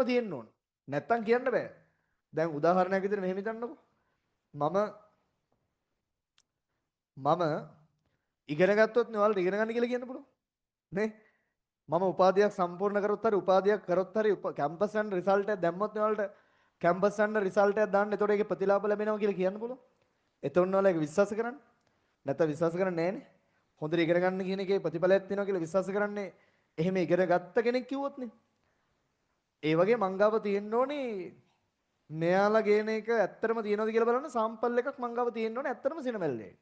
ඇත්තටම තියෙන්න ඕන. නැත්තම් කියන්න බෑ. දැන් උදාහරණයක් විදිහට මෙහෙම හිතන්නකෝ. මම ඉගෙන ගත්තොත් නේ ඔයාලට ඉගෙන ගන්න කියලා කියන්න පුළුවන්. නේ? මම උපාධියක් සම්පූර්ණ කරොත් හරි උපාධියක් කරොත් හරි කැම්පස් යන රිසල්ට් එක දැම්මොත් නේ ඔයාලට කැම්පස් යන රිසල්ට් එකක් දාන්න. එතකොට ඒකේ ප්‍රතිලාභ ලැබෙනවා කියලා කියන්න පුළුවන්. එතකොට ඔයාලා ඒක විශ්වාස කරන්නේ? නැත්නම් විශ්වාස කරන්නේ නැහනේ. හොඳට ඉගෙන ගන්න කියන එකේ ප්‍රතිඵලයක් තියෙනවා කියලා විශ්වාස කරන්නේ එහෙම ඉගෙන ගත්ත කෙනෙක් කිව්වොත් නේ. ඒ වගේ මංගාව තියෙන්න ඕනේ මෙයාලා ගේන එක ඇත්තටම තියෙනවද කියලා බලන්න සාම්පල් එකක් මංගාව තියෙන්න ඕනේ ඇත්තටම සිනමැල්ලේ.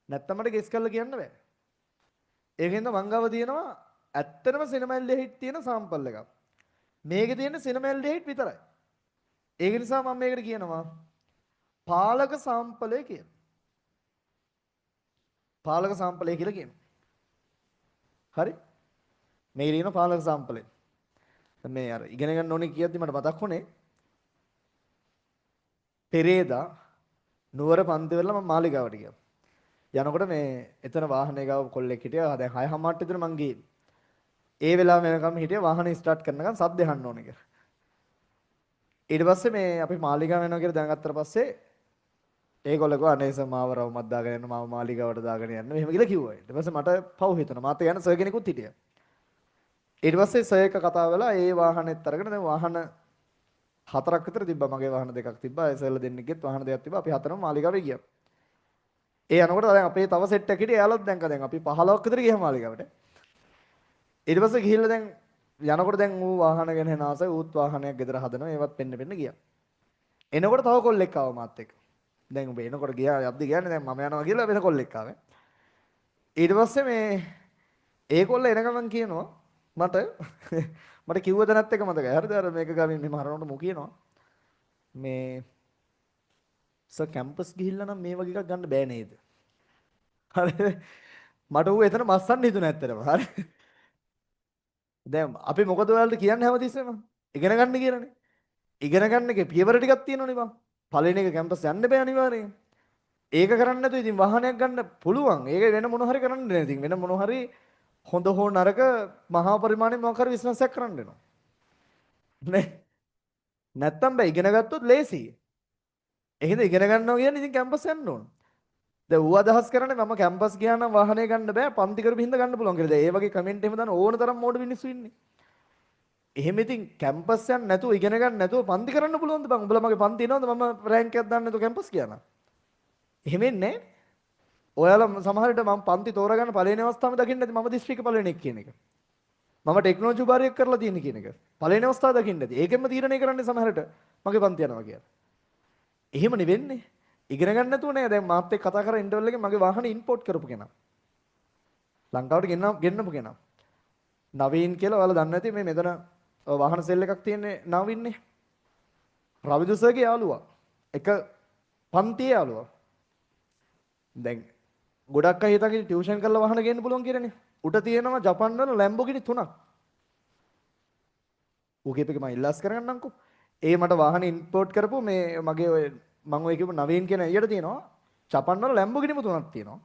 නැත්තම් මට ගෙස් කරලා කියන්න බෑ. ඒකෙන්ද මංගාව තියෙනවා ඇත්තටම සිනමැල්ලේ හිට තියෙන සාම්පල් එකක්. මේකේ තියෙන සිනමැල්ලේ හිට විතරයි. ඒක නිසා මම මේකට කියනවා පාලක සාම්පලය කියලා. පාලක සාම්පලය කියලා කියනවා. හරි? මේකේ තියෙන පාලක සාම්පලය. මේ අර ඉගෙන ගන්න ඕනේ කියද්දි මට මතක් වුණේ පෙරේදා නුවර පන්ති වල මම මාලිගාවට ගියා. යනකොට මේ එතන වාහනේ ගාව කොල්ලෙක් හිටියා. දැන් 6:00 විතර මං ගියේ. ඒ වෙලාව වෙනකම් හිටියා වාහනේ ස්ටාර්ට් කරනකම් සද්ද අහන්න ඕනේ කියලා. ඊට පස්සේ මේ අපි මාලිගාව වෙනවා කියලා දැනගත්තට පස්සේ ඒගොල්ලෝ කිව්වා අනේ සර් මාව රවුමක් දාගෙන යන්න මාව මාලිගාවට දාගෙන යන්න මෙහෙම කියලා කිව්වා. ඊට පස්සේ මට පව් හිතුණා. මාත් යන සර් කෙනෙකුත් හිටියා. ඊට පස්සේ සර් එක කතා වෙලා ඒ වාහනේත් අරගෙන දැන් වාහන 4ක් විතර තිබ්බා. මගේ වාහන 2ක් තිබ්බා. ඒ සර්ලා දෙන්නෙක්ගෙත් වාහන 2ක් තිබ්බා. අපි හතරම මාලිගාවේ ගියා. ඒ යනකොට දැන් අපේ තව සෙට් එකක් හිටියේ. එයාලත් දැන් අපි 15ක් විතර ගියා මාලිගාවට. ඊට පස්සේ ගිහිල්ලා දැන් යනකොට දැන් ඌ වාහන ගෙන එන ආසයි ඌත් වාහනයක් ගෙදර හදනවා. ඒවත් පෙන්න ගියා. එනකොට තව කොල්ලෙක් ආවා මාත් එක්ක. දැන් ඔබ එනකොට ගියා යද්දි කියන්නේ දැන් මම යනවා කියලා වෙන කොල්ලෙක් ආවේ. ඊට පස්සේ මේ ඒ කොල්ල එන ගමන් කියනවා මට කිව්වද නැත් එක මතකයි. හරිද? අර මේක ගාමින් මෙහෙම හරනකොට මෝ කියනවා මේ සර් කැම්පස් ගිහිල්ලා නම් මේ වගේ එකක් ගන්න බෑ නේද? හරිද? මට ඌ එතන මස්සන්න හිතුනේ ඇත්තටම. හරි. දැන් අපි මොකද ඔයාලට කියන්නේ හැමතිස්සෙම? ඉගෙන ගන්න කියලානේ. ඉගෙන ගන්න එකේ පියවර ටිකක් තියෙනවනේ බං. පළවෙනි එක කැම්පස් යන්න බෑ අනිවාර්යෙන්. ඒක කරන්නේ නැතුව ඉතින් වාහනයක් ගන්න පුළුවන්. ඒක වෙන මොන හරි කරන්න නෑ. ඉතින් වෙන මොන හරි හොඳ හෝ නරක මහා පරිමාණය මොකක් හරි බිස්නස් එකක් කරන්න වෙනවා. නේ? නැත්තම් බෑ ඉගෙන ගත්තොත් ලේසි. එහෙනම් ඉගෙන ගන්නවා කියන්නේ ඉතින් කැම්පස් යන්න ඕන. දැන් ඌ අදහස් කරන්නේ මම කැම්පස් ගියා නම් වාහනේ ගන්න බෑ පන්ති කරපු හින්දා ගන්න පුළුවන් කියලා. දැන් ඒ වගේ කමෙන්ට් එහෙම දාන ඕන තරම් මෝඩ මිනිස්සු ඉන්නේ. එහෙම ඉතින් කැම්පස් යන්න නැතුව ඉගෙන ගන්න නැතුව පන්ති කරන්න පුළුවන්ද බං? උඹලා මගේ පන්ති එනවද මම රෑන්ක් එකක් දාන්න නැතුව කැම්පස් ගියා නම්? එහෙම ඉන්නේ නැහැ. ඔයාලා සමහර විට මම පන්ති තෝරගන්න පළවෙනි අවස්ථාවෙම දකින්න නැති මම දිස්ත්‍රික්ක පළවෙනි එක කියන එක. මම ටෙක්නොලොජි උපාරියක් කරලා තියෙන කියන එක. පළවෙනි අවස්ථාව දකින්න නැති. ඒකෙන්ම තීරණය කරන්නේ සමහර විට මගේ පන්ති යනවා කියලා. එහෙම නෙවෙන්නේ. ඉගෙන ගන්න නැතුව නෑ. දැන් මාත් එක්ක කතා කරලා ඉන්ටර්වල් එකේ මගේ වාහනේ ඉම්පෝට් කරපු කෙනා. ලංකාවට ගෙන්නපු කෙනා. නවීන් කියලා ඔයාලා දන්නේ නැති මේ මෙතන වාහන සෙල් එකක් තියෙන්නේ නවීන්නේ. රවිදු සර්ගේ යාළුවා. එක පන්තියේ යාළුවා. දැන් ගොඩක් අය හිතන්නේ ටියුෂන් කරලා වාහන ගේන්න පුළුවන් කියලානේ. උට තියෙනවා ජපන් වල ලැම්බෝගිනි 3ක්. ඌ කීප එක මම ඉල්ලාස් කරගන්නම්කෝ. ඒ මට වාහන ඉම්පෝට් කරපු මේ මගේ ඔය මම ඔය කියපු නවීන් කියන අයියට තියෙනවා ජපන් වල ලැම්බෝගිනිම 3ක් තියෙනවා.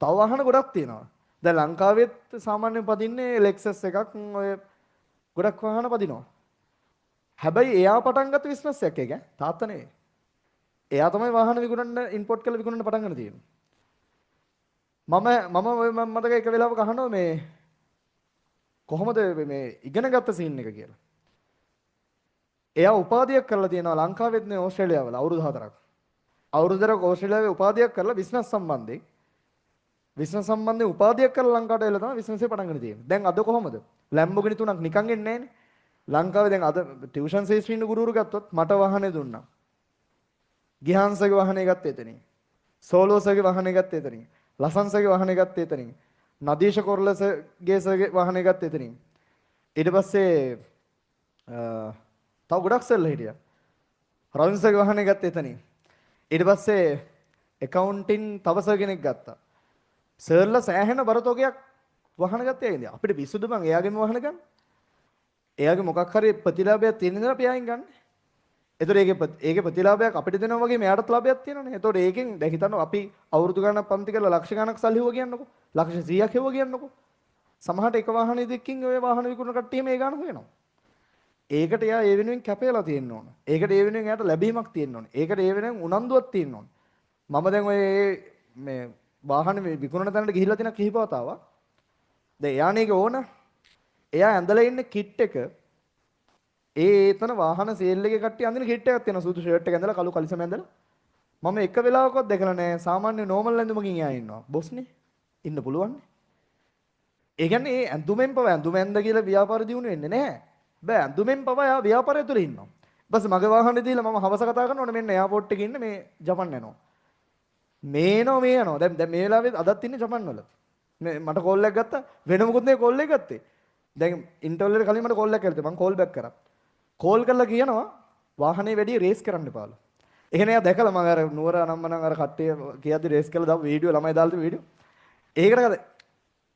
තව වාහන ගොඩක් තියෙනවා. දැන් ලංකාවෙත් සාමාන්‍යයෙන් පදින්නේ ලෙක්සස් එකක් ඔය ගොඩක් වාහන පදිනවා. හැබැයි එයා පටන් ගත්ත බිස්නස් එකක් ඒක තාත්තා නෙවෙයි. එයා තමයි වාහන විකුණන්න ඉම්පෝට් කරලා විකුණන්න පටන් ගන්න තියෙන්නේ. මම මතක එක වෙලාවක අහනවා මේ කොහොමද මේ ඉගෙන ගත්ත සීන් එක කියලා. එයා උපාධියක් කරලා තියෙනවා ලංකාවෙත් නේ ඕස්ට්‍රේලියාවල අවුරුදු 4ක්. අවුරුදු 4ක් ඕස්ට්‍රේලියාවේ උපාධියක් කරලා බිස්නස් සම්බන්ධයෙන් උපාධියක් කරලා ලංකාවට එලා තමයි බිස්නස් එක පටන් ගන්න තියෙන්නේ. දැන් අද කොහොමද? ලැම්බෝගිනි 3ක් නිකන් එන්නේ නැහනේ. ලංකාවේ දැන් අද ටියුෂන් ශේෂ්ත්‍රීය ඉන්න ගුරුවරු ගත්තොත් මට වාහනේ දුන්නා. ගිහාන්සගේ වාහනේ ගත්තේ එතනින්. සෝලෝසගේ වාහනේ ගත්තේ එතනින්. ලසන්සගේ වාහනේ ගත්තේ එතනින්. නදීෂ කොර්ලසගේ සගේ වාහනේ ගත්තේ එතනින්. ඊට පස්සේ තව ගොඩක් සෙල්ල හිටියා. රවින්සගේ වාහනේ ගත්තේ එතනින්. ඊට පස්සේ accounting තව සර් කෙනෙක් ගත්තා. සර්ලා සෑහෙන බරතෝගයක් වාහන ගත්තේ ඇයිද? අපිට පිස්සුද බං එයාගෙම වාහන ගන්න? එයාගේ මොකක් හරි ප්‍රතිලාභයක් තියෙන දේ අපි ආයින් ගන්න. එතකොට ඒකේ ප්‍රතිලාභයක් අපිට දෙනවා වගේ මෙයාටත් ලාභයක් තියෙනවනේ. එතකොට ඒකෙන් දැන් හිතන්න අපි අවුරුදු ගණනක් පන්ති කරලා ලක්ෂ ගණනක් සල්ලි හොව කියන්නකෝ. ලක්ෂ 100ක් හොව කියන්නකෝ. සමහරට එක වාහනේ දෙකකින් ඔය වාහන විකුණන කට්ටිය මේ ගාන හොයනවා. ඒකට එයා ඒ වෙනුවෙන් කැපයලා තියෙන්න ඕන. ඒකට ඒ වෙනුවෙන් එයාට ලැබීමක් තියෙන්න ඕන. ඒකට ඒ වෙනුවෙන් උනන්දුවක් තියෙන්න ඕන. මම දැන් ඔය මේ වාහනේ මේ විකුණන තැනට ගිහිල්ලා තියෙන කිහිප වතාවක්. දැන් එයානේ ඒක ඕන. එයා ඇඳලා ඉන්න කිට් එක එතන වාහන සේල් එකේ කට්ටිය අඳින කිට් එකක් තියෙනවා. සුදු ෂර්ට් එක ඇඳලා කළු කලිසම ඇඳලා. මම එක වෙලාවකවත් දැකලා නැහැ. සාමාන්‍ය නෝමල් ඇඳුමකින් එයා ඉන්නවා. බොස්නේ. ඉන්න පුළුවන්. ඒ කියන්නේ ඒ ඇඳුමෙන් පව ඇඳුම ඇඳ කියලා ව්‍යාපාර දියුණු වෙන්නේ නැහැ. බෑ ඇඳුමෙන් පව එයා ව්‍යාපාරය තුළ ඉන්නවා. ඊපස්සේ මගේ වාහනේ දීලා මම හවස කතා කරනකොට මෙන්න එයාපෝට් එකේ ඉන්න මේ ජපන් යනවා. මේ යනවා. දැන් මේ වෙලාවේ අදත් ඉන්නේ ජපන් වල. මේ මට කෝල් එකක් ගත්තා. වෙන මොකුත් නේ කෝල් එක ගත්තේ. දැන් ඉන්ටර්වල් එකට කලින් මට කෝල් එකක් කරලා මම කෝල් බෑක් කරා. කෝල් කරලා කියනවා වාහනේ වැඩි රේස් කරන්න එපාලු. ඒ කියන්නේ එයා දැකලා මම අර නුවර අනම්මනම් අර කට්ටිය කියද්දි රේස් කරලා දාපු වීඩියෝ ළමයි දාලා තිබු වීඩියෝ. ඒකට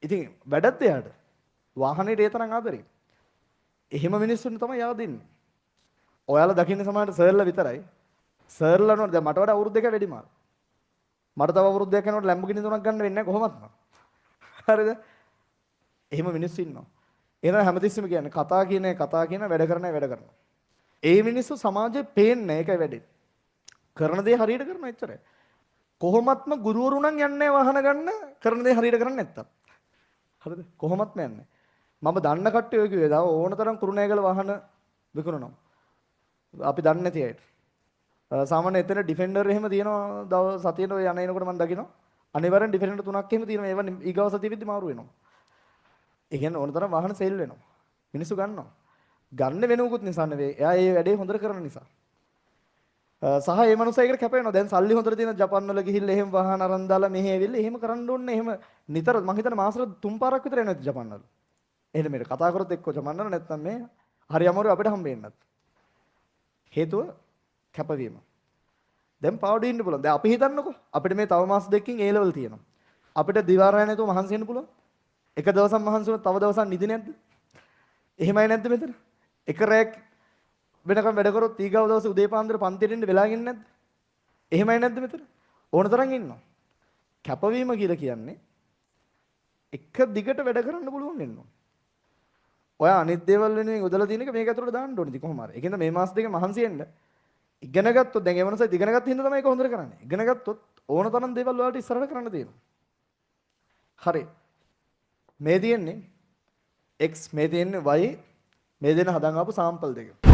ඉතින් වැඩත් එයාට වාහනේට ඒ තරම් ආදරේ. එහෙම මිනිස්සුන් තමයි යාව දෙන්නේ. ඔයාලා දකින්නේ සමහරට සර්ලා විතරයි. සර්ලා නෝ දැන් මට වඩා අවුරුදු දෙකක් වැඩි මාල්. මට තව අවුරුදු දෙකක් යනකොට ලැම්බෝගිනි තුනක් ගන්න වෙන්නේ නැහැ කොහොමත්ම. හරිද? එහෙම මිනිස්සු ඉන්නවා. එහෙනම් හැමතිස්සෙම කියන්නේ කතා කියන වැඩ කරනවා. ඒ මිනිස්සු සමාජයේ පේන්නේ ඒකයි වැඩේ. කරන දේ හරියට කරනවා එච්චරයි. කොහොමත්ම ගුරුවරු නම් යන්නේ වාහන ගන්න කරන දේ හරියට කරන්නේ නැත්තම්. හරිද? කොහොමත්ම යන්නේ. මම දන්න කට්ටිය ඔය කිව්වේ දාව ඕන තරම් කුරුණෑගල වාහන විකුණනවා. අපි දන්නේ නැති අයට. සාමාන්‍ය එතන ඩිෆෙන්ඩර් එහෙම තියෙනවා දවස් සතියේ ඔය යන එනකොට මම දකිනවා. අනිවාර්යෙන් ඩිෆෙන්ඩර් තුනක් එහෙම තියෙනවා. ඒවා ඊගව සතිය විද්දි මාරු වෙනවා. ඒ කියන්නේ ඕන තරම් වාහන සේල් වෙනවා. මිනිස්සු ගන්නවා. ගන්න වෙනවකුත් නිසා නෙවෙයි. එයා ඒ වැඩේ හොඳට කරන නිසා. සහ මේ මනුස්සයෙකුට කැප වෙනවා. දැන් සල්ලි හොඳට තියෙන ජපාන් වල ගිහිල්ලා එහෙම වාහන අරන් දාලා මෙහෙ ඇවිල්ලා එහෙම කරන්න ඕනේ. එහෙම නිතර මං හිතන මාසෙට 3 පාරක් විතර එනවා ජපාන් වල. එහෙනම් මේක කතා කරොත් එක්ක ජපාන් වල නැත්නම් මේ හරි අමාරු අපිට හම්බෙන්නත්. හේතුව කැපවීම. දැන් පාවඩ ඉන්න පුළුවන්. දැන් අපි හිතන්නකෝ අපිට මේ තව මාස දෙකකින් A level තියෙනවා. අපිට දිවාරය නැතුව මහන්සි වෙන්න පුළුවන්. එක දවසක් මහන්සි වුණා තව දවසක් නිදි නැද්ද? එහෙමයි නැද්ද මෙතන? එක රැක් වෙනකම් වැඩ කරොත් ඊගව දවසේ උදේ පාන්දර පන්තියට එන්න වෙලාගෙන නැද්ද? එහෙමයි නැද්ද මෙතන? ඕන තරම් ඉන්නවා. කැපවීම කියලා කියන්නේ එක දිගට වැඩ කරන්න පුළුවන් වෙන්න ඕන. ඔය අනිත් දේවල් වෙනුවෙන් උදලා තියෙන එක මේක ඇතුළට දාන්න ඕනේ ඉතින් කොහොම හරි. ඒකෙන්ද මේ මාස දෙක මහන්සි වෙන්න ඉගෙන ගත්තොත් දැන් ඒ වෙනසයි ඉගෙන ගත්ත හින්දා තමයි ඒක හොඳට කරන්නේ. ඉගෙන ගත්තොත් ඕන තරම් දේවල් වලට ඉස්සරහට කරන්න තියෙනවා. හරි. මේ තියෙන්නේ x මේ තියෙන්නේ y මේ දෙන හදන් ආපු සාම්පල් දෙක.